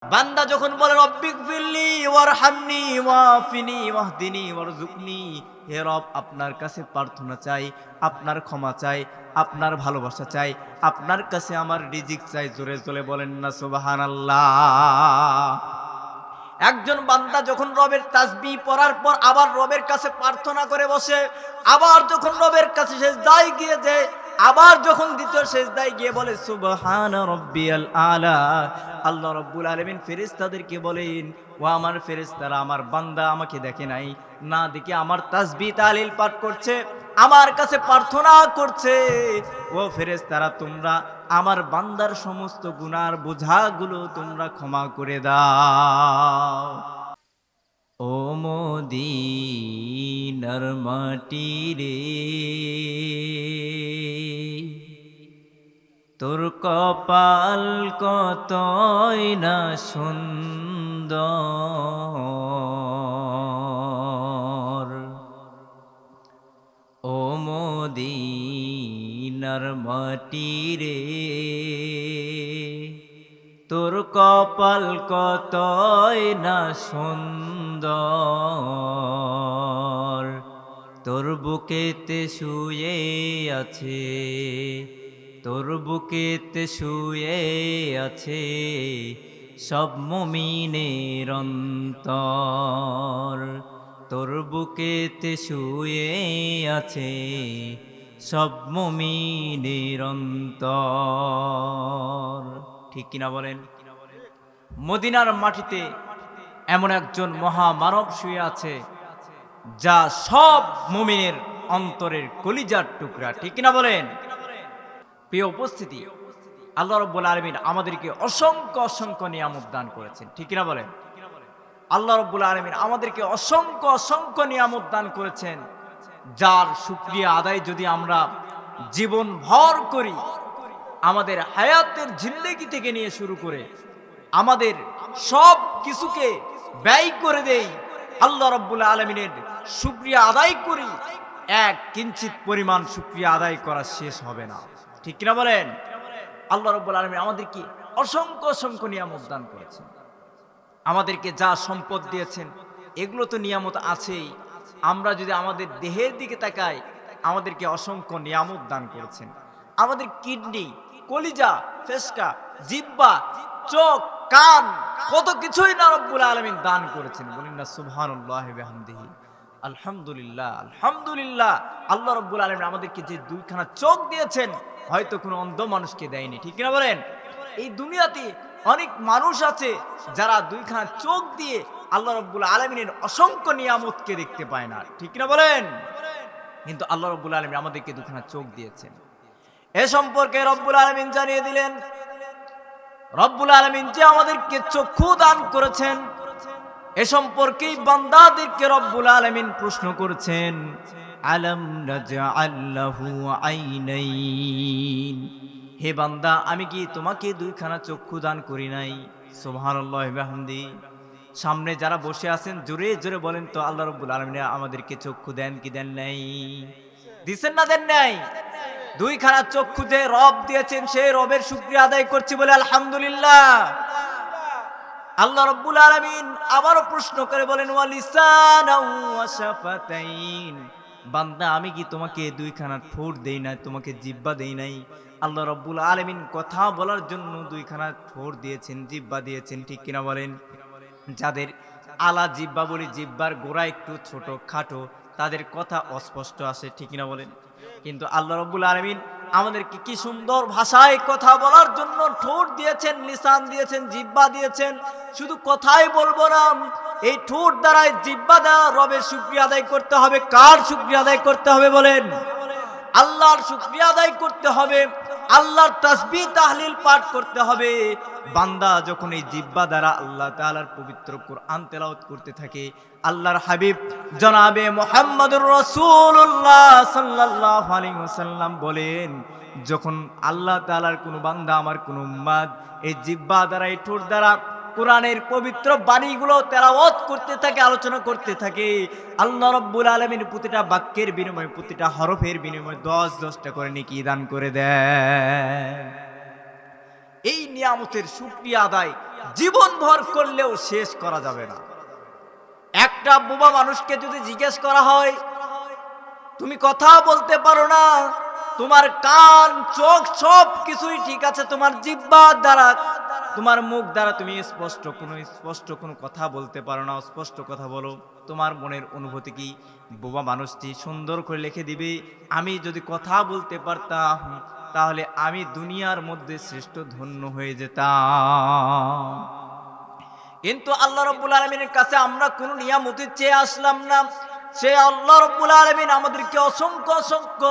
বান্দা যখন বলে রব্বিগফিরলি ওয়ারহামনি ওয়াফিনি ওয়াহদিনি ওয়ারযুকনি, হে রব আপনার কাছে প্রার্থনা চাই, আপনার ক্ষমা চাই, আপনার ভালোবাসা চাই, আপনার কাছে আমার রিজিক চাই। জোরে জোরে বলেন না সুবহানাল্লাহ। একজন বান্দা যখন রবের তাসবিহ পড়ার পর আবার রবের কাছে প্রার্থনা করে বসে, আবার যখন রবের কাছে সিজদায় গিয়ে যায়, আবার যখন দ্বিতীয় সিজদায় গিয়ে বলে সুবহানা রাব্বিয়াল আলা, আল্লাহ রাব্বুল আলামিন ফেরেশতাদেরকে বলেন, ও আমার ফেরেশতারা, আমার বান্দা আমাকে দেখে নাই, না দেখে আমার তাসবিহ তাহলিল পাঠ করছে, আমার কাছে প্রার্থনা করছে। ও ফেরেশতারা, তোমরা আমার বান্দার সমস্ত গুনার বোঝাগুলো তোমরা ক্ষমা করে দাও। ও মদিনার মাটি রে, তোর কপাল কতই না সুন্দর। ও মদিনার মাটি রে, তোর কপাল কতই না সুন্দর। তোর বুকেতে শুয়ে আছে, তোর বুকেতে শুয়ে আছে সব মুমিনের অন্তর। তোর বুকেতে শুয়ে আছে সব মুমিনের অন্তর। ঠিক কিনা বলেন? মদিনার মাটিতে এমন একজন মহামানব শুয়ে আছে যা সব মুমিনের অন্তরের কলিজার টুকরা। ঠিক কিনা বলেন? প্রিয় উপস্থিতি, আল্লাহ রাব্বুল আলামিন আমাদেরকে অসংখ্য অসংখ্য নিয়ামত দান করেছেন। ঠিক কিনা বলেন? আল্লাহ রাব্বুল আলামিন আমাদেরকে অসংখ্য অসংখ্য নিয়ামত দান করেছেন, যার শুকরিয়া আদায় যদি আমরা জীবন ভর করি, আমাদের হায়াতের জিন্দেগি থেকে নিয়ে শুরু করে আমাদের সব কিছুকে ব্যয় করে দেই, আল্লাহ রাব্বুল আলামিনের শুকরিয়া আদায় করি, এক কিঞ্চিত পরিমাণ শুকরিয়া আদায় করা শেষ হবে না। ঠিক কিনা বলেন? আল্লাহ রাব্বুল আলামিন আমাদেরকে অসংখ্য অসংখ্য নিয়ামত দান করেছেন। আমাদেরকে যা সম্পদ দিয়েছেন এগুলো তো নিয়ামত আছেই। আমরা যদি আমাদের দেহের দিকে তাকাই, আমাদেরকে অসংখ্য নিয়ামত দান করেছেন। আমাদের কিডনি, কলিজা, ফেসকা, জিহ্বা, চোখ, কান, কত কিছুই না রব্বুল আলামিন দান করেছেন। বলেন না সুবহানাল্লাহি ওয়া বিহামদিহি, আলহামদুলিল্লাহ, আলহামদুলিল্লাহ। আল্লাহ রাব্বুল আলামিন আমাদেরকে যে দুইখানা চোখ দিয়েছেন, হয়তো কোনো অন্ধ মানুষকে দেয়নি। ঠিক কিনা বলেন? এই দুনিয়াতে অনেক মানুষ আছে যারা দুইখানা চোখ দিয়ে আল্লাহ রাব্বুল আলামিনের অসংখ্য নিয়ামতকে দেখতে পায় না। ঠিক কিনা বলেন? কিন্তু আল্লাহ রাব্বুল আলামিন আমাদেরকে দুইখানা চোখ দিয়েছেন। এ সম্পর্কে রব্বুল আলামিন জানিয়ে দিলেন, রব্বুল আলামিন যে আমাদেরকে চক্ষু দান করেছেন, এ সম্পর্কেই বান্দাদেরকে রব্বুল আলামিন প্রশ্ন করেছেন, আলাম নাজআল লাহু আইনাইন, হে বান্দা আমি কি তোমাকে দুইখানা চক্ষু দান করি নাই? সুবহানাল্লাহি ওয়া বিহামদি। সামনে যারা বসে আছেন জোরে জোরে বলেন তো, আল্লাহ রাব্বুল আলামিন আমাদেরকে চক্ষু দেন কি দেন নাই? দিছেন না দেন নাই? দুইখানা চক্ষু যে রব দিয়েছেন, সেই রবের শুকরিয়া আদায় করছি বলে আলহামদুলিল্লাহ। আল্লাহ রাব্বুল আলামিন আবারও প্রশ্ন করে বলেন, ওয়া লিসানাও ওয়া শাফাতাইন, বান্দা আমি কি তোমাকে দুইখানা ঠোঁট দেই নাই, তোমাকে জিহ্বা দেই নাই? আল্লাহ রাব্বুল আলামিন কথা বলার জন্য দুইখানা ঠোঁট দিয়েছেন, জিহ্বা দিয়েছেন। ঠিক কিনা বলেন? যাদের আলা জিহ্বা বলি, জিহ্বার গোড়া একটু ছোট খাটো, তাদের কথা অস্পষ্ট আসে। ঠিক কিনা বলেন? কিন্তু আল্লাহ রাব্বুল আলামিন আমাদেরকে কি সুন্দর ভাষায় কথা বলার জন্য ঠোঁট দিয়েছেন, লিসান দিয়েছেন, জিহ্বা দিয়েছেন। শুধু কথাই বলবো না, এই ঠোঁট দ্বারাই, জিহ্বা দ্বারা রবের শুকরিয়া আদায় করতে হবে। কার শুকরিয়া আদায় করতে হবে বলেন? আল্লাহর শুকরিয়া আদায় করতে হবে, আল্লাহর তাসবিহ তাহলিল পাঠ করতে হবে। বান্দা যখন এই জিহ্বা দ্বারা আল্লাহ তাআলার পবিত্র কোরআন তেলাওয়াত করতে থাকে, আল্লাহর হাবিব জনাবে মুহাম্মদুর রাসূলুল্লাহ সাল্লাল্লাহু আলাইহি ওয়াসাল্লাম বলেন, যখন আল্লাহ তাআলার কোন বান্দা, আমার কোন উম্মত এই জিহ্বা দ্বারা, এই ঠোঁট দ্বারা কোরআনের পবিত্র বাণীগুলো তেলাওয়াত করতে থাকে, আলোচনা করতে থাকে, আল্লাহ রাব্বুল আলামিন প্রতিটা বাক্যের বিনিময়ে, প্রতিটা হরফের বিনিময়ে 10-10টা করে নেকি দান করে দেয়। এই নিয়ামতের শুকরিয়া আদায় জীবনভর করলেও শেষ করা যাবে না। একটা বোবা মানুষকে যদি জিজ্ঞেস করা হয়, তুমি কথা বলতে পারো না, তোমার কান চোখ সব কিছুই ঠিক আছে, তোমার জিহ্বা দ্বারা তোমার মুখ দ্বারা তুমি স্পষ্ট কোনো কথা বলতে পারো না, স্পষ্ট কথা বলো, তোমার মনের অনুভূতি কি? বোবা মানুষটি সুন্দর করে লিখে দিবে, আমি যদি কথা বলতে পারতাম তাহলে আমি দুনিয়ার মধ্যে শ্রেষ্ঠ ধন্য হয়ে যেতাম। কিন্তু আল্লাহ রাব্বুল আলামিনের কাছে আমরা কোনো নিয়ামতি চেয়ে আসলাম না। সে আল্লাহ রাব্বুল আলামিন আমাদেরকে অসংখ্য অসংখ্য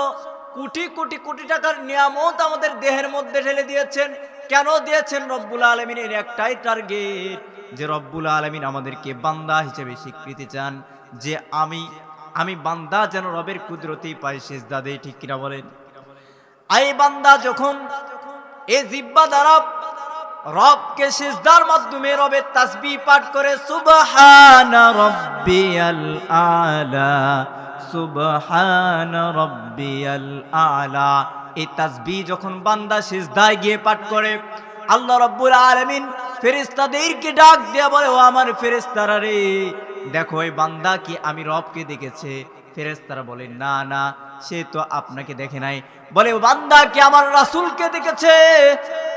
কোটি কোটি কোটি টাকার নিয়ামত আমাদের দেহের মধ্যে ঢেলে দিয়েছেন। কেন দিয়েছেন? রব্বুল আলামিনের একটাই টার্গেট, যে রব্বুল আলামিন আমাদেরকে বান্দা হিসেবে স্বীকৃতি চান, যে আমি বান্দা যেন রবের কুদরতি পায় সিজদা দেই। ঠিক কিনা বলেন? এই বান্দা যখন এই জিহ্বা দ্বারা রবকে সিজদার মাধ্যমে রবের তাসবিহ পাঠ করে, সুবহানা রাব্বিয়াল আলা, সুবহানা রাব্বিয়াল আলা, এই তাসবিহ যখন বান্দা সিজদায় গিয়ে পাঠ করে, আল্লাহ রাব্বুল আলামিন ফেরেশতাদেরকে ডাক দিয়ে বলে, ও আমার ফেরেশতারা রে, দেখো এই বান্দা কি আমি রবকে দেখেছে? ফেরেশতারা বলে, না না, সে তো আপনাকে দেখে নাই। বলে, ও বান্দা কি আমার রাসূলকে দেখেছে?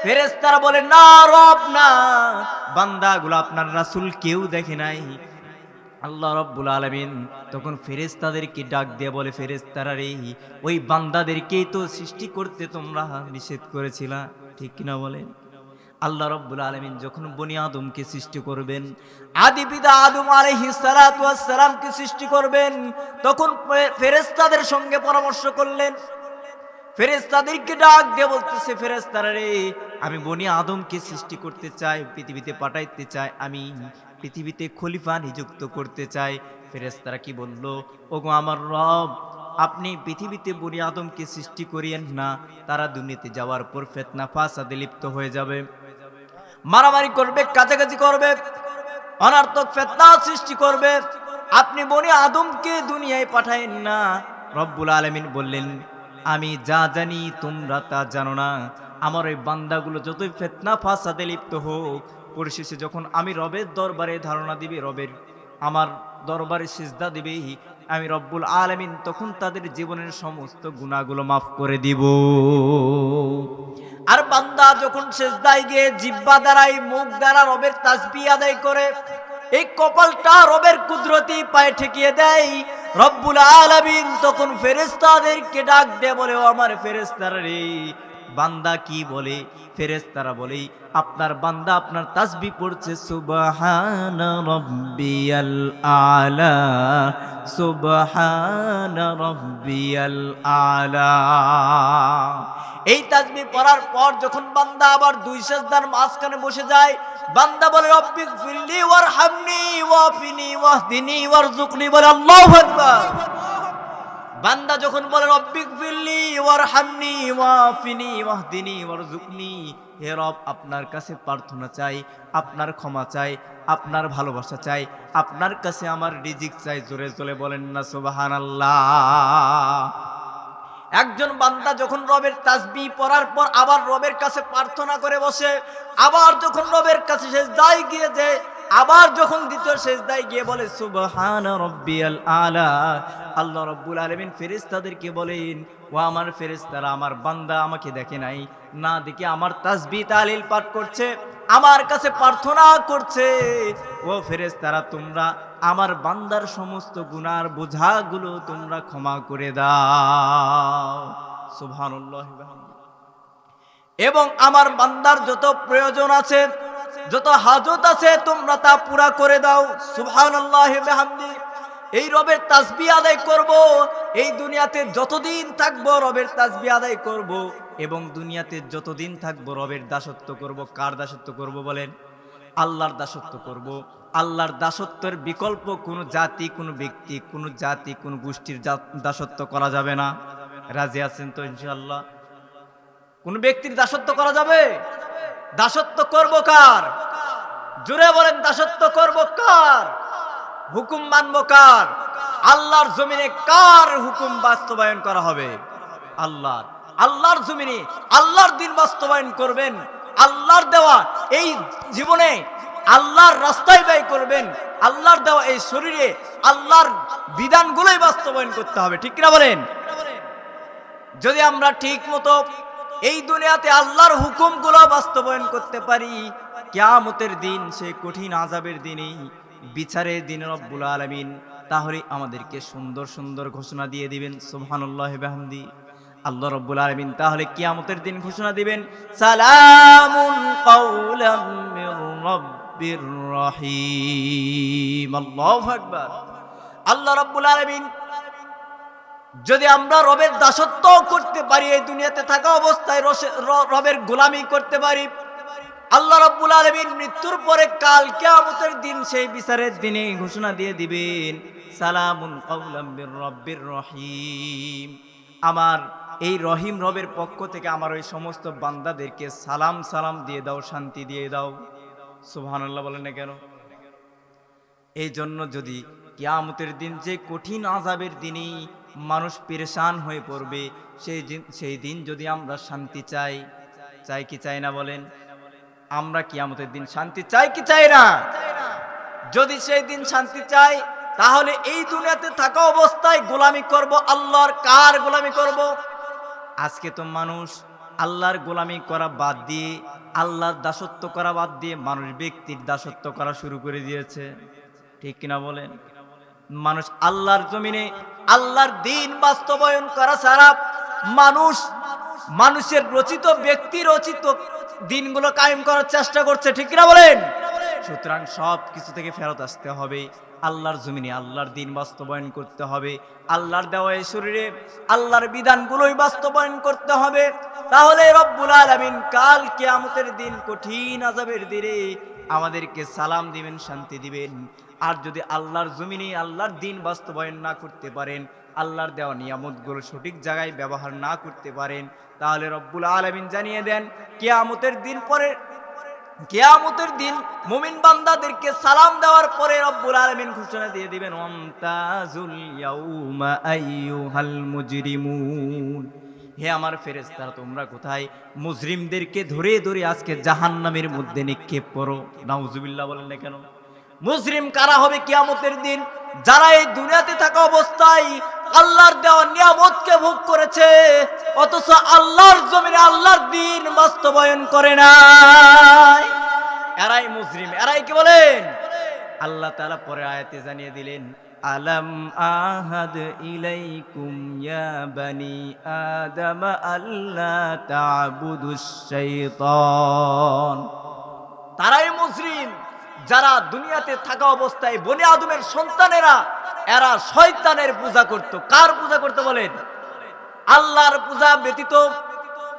ফেরেশতারা বলে, না রব না, বান্দাগুলো আপনার রাসূল কেউ দেখে নাই। আল্লাহ রাব্বুল আলামিন তখন ফেরেশতাদেরকে ডাক দিয়ে বলে, ফেরেশতারা রে, ওই বান্দাদেরকেই তো সৃষ্টি করতে তোমরা নিষেধ করেছিলা। ঠিক কিনা বলেন? আল্লাহ রাব্বুল আলামিন যখন বনি আদমকে সৃষ্টি করবেন, আদি পিতা আদম আলাইহিস সালাতু ওয়াস সালামকে সৃষ্টি করবেন, তখন ফেরেশতাদের সঙ্গে পরামর্শ করলেন। ফেরেশতাদেরকে ডাক দিয়ে বলতেছে, ফেরেশতারা রে, আমি বনি আদমকে সৃষ্টি করতে চাই, পৃথিবীতে পাঠাইতে চাই, আমি পৃথিবীতে খলিফা নিযুক্ত করতে চাই। ফেরেশতারা কি বলল? ওগো আমার রব, আপনি পৃথিবীতে বনি আদমকে সৃষ্টি করিয়েন না, তারা দুনিয়াতে যাওয়ার পর ফিতনা ফাসাদে লিপ্ত হয়ে যাবে, মারামারি করবে, কাছাকাছি করবে, অনার্থক ফিতনা সৃষ্টি করবে, আপনি বনি আদমকে দুনিয়ায় পাঠায়েন না। রব্বুল আলামিন বললেন, আমি যা জানি তোমরা তা জানো না। আমার ওই বান্দাগুলো যতই ফিতনা ফাসাদে লিপ্ত হোক, পরিশেষে যখন আমি রবের দরবারে ধারণা দিবে, রবের আমার দরবারে সিজদা দিবে, আমি রব্বুল আলামিন তখন তাদের জীবনের সমস্ত গুনাহগুলো মাফ করে দিব। আর বান্দা যখন সিজদায় গিয়ে জিহ্বা দ্বারাই মুখ দ্বারা রবের তাসবিহ আদায় করে, এই কপালটা রবের কুদরতি পায়ে ঠেকিয়ে দেয়, রব্বুল আলামিন তখন ফেরেশতাদেরকে ডাক দিয়ে বলে, ও আমার ফেরেশতারা রে, বান্দা কি বলে? ফেরেশতারা বলে, আপনার বান্দা আপনার তাসবিহ পড়ছে, সুবহানা রাব্বিয়াল আলা, সুবহানা রাব্বিয়াল আলা। এই তাসবিহ পড়ার পর যখন বান্দা আবার দুই সিজদার মাঝখানে বসে যায়, বান্দা বলে, রব্বিক ফিরলি ওয়ারহামনি ওয়াফিনি ওয়াহদিনি ওয়ারযুকনি, বলে আল্লাহু আকবার। বান্দা যখন বলে, রব্বিক ফিরলি ওয়ারহামনি ওয়াফিনি ওয়াহদিনি ওয়ারযুকনি, হে রব, আপনার কাছে প্রার্থনা চাই, আপনার ক্ষমা চাই, আপনার ভালোবাসা চাই, আপনার কাছে আমার রিজিক চাই। জোরে জোরে বলেন না সুবহানাল্লাহ। একজন বান্দা যখন রবের তাসবিহ পড়ার পর আবার রবের কাছে প্রার্থনা করে বসে, আবার যখন রবের কাছে সিজদায় গিয়ে যায়, আবার যখন দ্বিতীয় সিজদায় গিয়ে বলে, সুবহানা রাব্বিয়াল আলা, আল্লাহ রাব্বুল আলামিন ফেরেশতাদেরকে বলেন, ও আমার ফেরেশতারা, আমার বান্দা আমাকে দেখে নাই, না দেখে আমার তাসবিহ তাহলিল পাঠ করছে, আমার কাছে প্রার্থনা করছে। ও ফেরেশতারা, তোমরা আমার বান্দার সমস্ত গুনার বোঝাগুলো তোমরা ক্ষমা করে দাও। সুবহানাল্লাহ। এবং আমার বান্দার যত প্রয়োজন আছে, যত হাজত আছে, তোমরা তা পুরা করে দাও। সুবহানাল্লাহ বিহামদি। এই রবের তাসবিহ আদায় করব, এই দুনিয়াতে যতদিন থাকবো রবের তাসবিহ আদায় করব, এবং দুনিয়াতে যতদিন থাকবো রবের দাসত্ব করব। কার দাসত্ব করব বলেন? আল্লাহর দাসত্ব করব। আল্লাহর দাসত্বের বিকল্প কোনো জাতি, কোনো ব্যক্তি, কোনো জাতি, কোনো গোষ্ঠীর দাসত্ব করা যাবে না। রাজি আছেন তো ইনশাআল্লাহ? কোন ব্যক্তির দাসত্ব করা যাবে? দাসত্ব করব কার? জোরে বলেন, দাসত্ব করব কার? হুকুম মানব কার? আল্লাহর জমিনে কার হুকুম বাস্তবায়ন করা হবে? আল্লাহর। আল্লাহর জমিনে আল্লাহর দিন বাস্তবায়ন করবেন, আল্লাহর দেওয়া এই জীবনে আল্লাহর রাস্তায় ব্যয় করবেন, আল্লাহর দেওয়া এই শরীরে আল্লাহর বিধানগুলোই বাস্তবায়ন করতে হবে, ঠিক না বলেন? যদি আমরা ঠিক মতো এই দুনিয়াতে আল্লাহর হুকুমগুলো বাস্তবায়ন করতে পারি, কিয়ামতের দিন সেই কঠিন আযাবের দিনেই বিচারের দিন রব্বুল আলামিন তাহলে আমাদেরকে সুন্দর সুন্দর ঘোষণা দিয়ে দিবেন। সুবহানাল্লাহি ওয়া বিহামদি। আল্লাহ রব্বুল আলামিন তাহলে কিয়ামতের দিন ঘোষণা দিবেন, সালামুন কাওলাম মির রাব্বির রহিম। আল্লাহু আকবার। আল্লাহ রব্বুল আলামিন যদি আমরা রবের দাসত্ব করতে পারি, এই দুনিয়াতে থাকা অবস্থায় রবের গোলামি করতে পারি, আল্লাহ রাব্বুল আলামিন মৃত্যুর পরে কাল কিয়ামতের দিন সেই বিচারের দিনে ঘোষণা দিয়ে দিবেন, সালামুন কাওলাম মির রাব্বির রহিম। আমার এই রহিম রবের পক্ষ থেকে আমার ওই সমস্ত বান্দাদেরকে সালাম সালাম দিয়ে দাও, শান্তি দিয়ে দাও। সুবহানাল্লাহ বলেন না কেন? এই জন্য যদি কিয়ামতের দিন যে কঠিন আযাবের দিনই মানুষ পেরেশান হয়ে পড়বে, সেই দিন যদি আমরা শান্তি চাই, চাই কি চাই না বলেন? আমরা কিয়ামতের দিন শান্তি চাই কি চাই না? যদি সেই দিন শান্তি চাই, তাহলে এই দুনিয়াতে থাকা অবস্থায় গোলামি করব আল্লাহর। কার গোলামি করব? আজকে তো মানুষ আল্লাহর গোলামি করা বাদ দিয়ে, আল্লাহর দাসত্ব করা বাদ দিয়ে মানুষ ব্যক্তির দাসত্ব করা শুরু করে দিয়েছে, ঠিক কিনা বলেন? মানুষ আল্লাহর জমিনে আল্লাহর দ্বীন বাস্তবায়ন করা ছাড়া মানুষের রচিত, ব্যক্তি রচিত দিনগুলো কায়েম করার চেষ্টা করছে, ঠিক কিনা বলেন? সুতরাং সব কিছু থেকে ফেরত আসতে হবে, আল্লাহর জমিনে আল্লাহর দ্বীন বাস্তবায়ন করতে হবে, আল্লাহর দেওয়া এই শরীরে আল্লাহর বিধানগুলোই বাস্তবায়ন করতে হবে। তাহলে রব্বুল আলামিন কাল কিয়ামতের দিন কঠিন আযাবের দিনে আমাদেরকে সালাম দিবেন, শান্তি দিবেন। আর যদি আল্লাহর জমিনে আল্লাহর দ্বীন বাস্তবায়ন না করতে পারেন, আল্লাহর দেওয়া নিয়ামতগুলো সঠিক জায়গায় ব্যবহার না করতে পারেন, তাহলে রব্বুল আলামিন জানিয়ে দেন কিয়ামতের দিন পরে, কিয়ামতের দিন মুমিন বান্দাদেরকে সালাম দেওয়ার পরে রব্বুল আলামিন ঘোষণা দিয়ে দিবেন, ওয়ামতাজুল ইয়াউমা আইয়ুহাল মুজরিমুন। হে আমার ফেরেশতারা, তোমরা কোথায়? মুজরিমদেরকে ধরে ধরে আজকে জাহান্নামের মধ্যে নিক্ষেপ করো। নাউজুবিল্লাহ বলেন না কেন? মুজরিম কারা হবে কিয়ামতের দিন? যারা এই দুনিয়াতে থাকা অবস্থায় আল্লাহর দেওয়া নিয়ামতকে ভোগ করেছে, অথচ আল্লাহর জমিনে আল্লাহর দ্বীন বাস্তবায়ন করে নাই, এরাই মুজরিম। এরাই কি বলেন? আল্লাহ তাআলা পরে আয়াতে জানিয়ে দিলেন, আলাম আহাদ ইলাইকুম ইয়া বানি আদম আল্লা তা'বুদুশ শাইতান। তারাই মুজরিম যারা দুনিয়াতে থাকা অবস্থায় বনি আদমের সন্তানেরা এরা শয়তানের পূজা করত। কার পূজা করতে বলেন? আল্লাহর পূজা ব্যতীত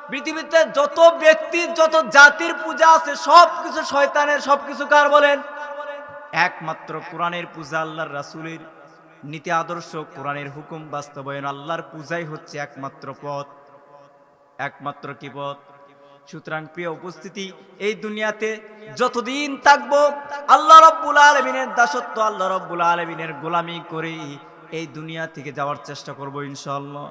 পৃথিবীতে যত ব্যক্তি, যত জাতির পূজা আছে সবকিছু শয়তানের। সবকিছু কার বলেন? একমাত্র কোরআনের পূজা, আল্লাহর রাসূলের নীতি আদর্শ, কোরআনের হুকুম বাস্তবায়ন, আল্লাহর পূজাই হচ্ছে একমাত্র পথ। একমাত্র কি পথ? সুতরাং প্রিয় উপস্থিতি, এই দুনিয়াতে যতদিন থাকবো আল্লাহ রাব্বুল আলামিনের দাসত্ব, আল্লাহ রাব্বুল আলামিনের গোলামি করে এই দুনিয়া থেকে যাওয়ার চেষ্টা করব ইনশাআল্লাহ।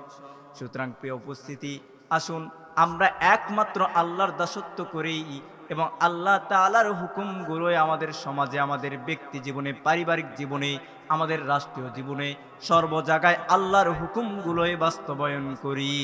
সুতরাং প্রিয় উপস্থিতি, আসুন আমরা একমাত্র আল্লাহর দাসত্ব করেই এবং আল্লাহ তাআলার হুকুমগুলোই আমাদের সমাজে, আমাদের ব্যক্তি জীবনে, পারিবারিক জীবনে, আমাদের রাষ্ট্রীয় জীবনে, সর্ব জায়গায় আল্লাহর হুকুমগুলোই বাস্তবায়ন করি।